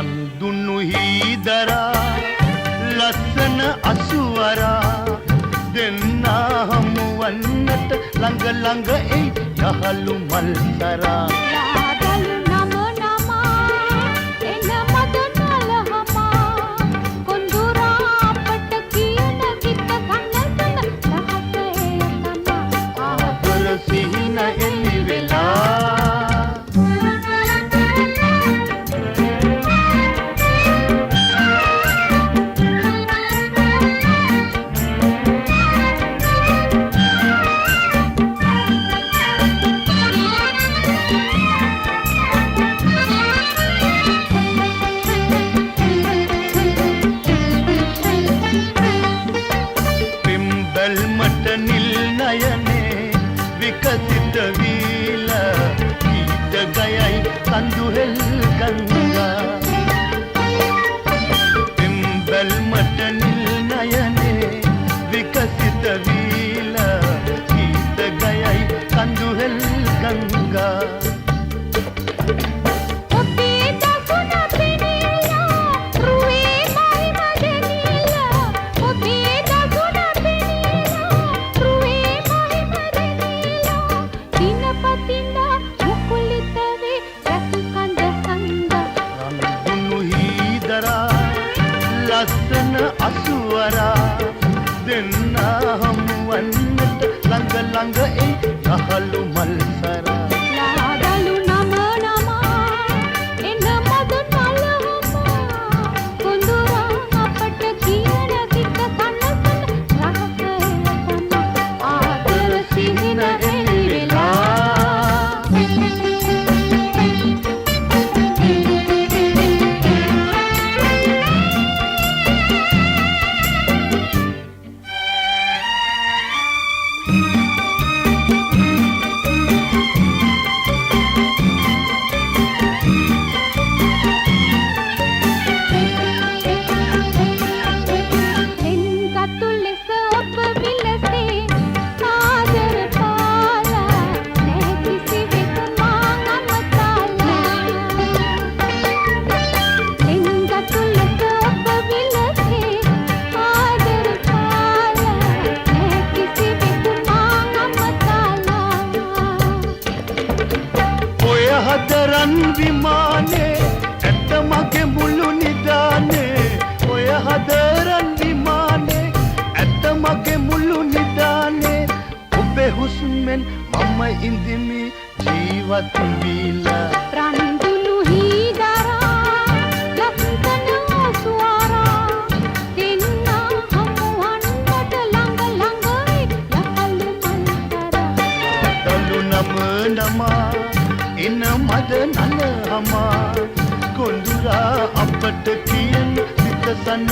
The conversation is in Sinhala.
රන් දුන්නු හීදරා ලස්සන අසුවරා දෙන්නා හමුවන්නට ළඟ ළඟ එයි යහළු මල්සරා විකසිත වීල ගීත ගයයි කඳුහෙල් ගංගා පිම්බල් මට නිල් නයනේ විකසිත වීල ගීත ගයයි කඳුහෙල් ගංගා ලස්සන අසුවරා දෙන්නා හමුවන්නට ළඟ ළඟ එයි යහළු මල්සරා ලාදලු නම නමා එන මද නලහමා කුඳුරා අපට කියන කිත කනසන රහසේ තම ආදර සිහින එළිවෙලා හදරන් විමානේ ඇත්ත මගේ මුළු නිදානේ ඔය හදරන් විමානේ ඇත්ත මගේ මුළු නිදානේ ඔබේ හුස්මෙන් මම ඉඳිමි ජීවත් වීලා රන් දුන්නු හීදරා ලස්සන අසුවරා දෙන්නා හමුවන්නට ළඟ ළඟයි යහළු මල්සරා දලු නම නමා එන මද නලහමා කොඳුරා අපට කියන සිත සන්න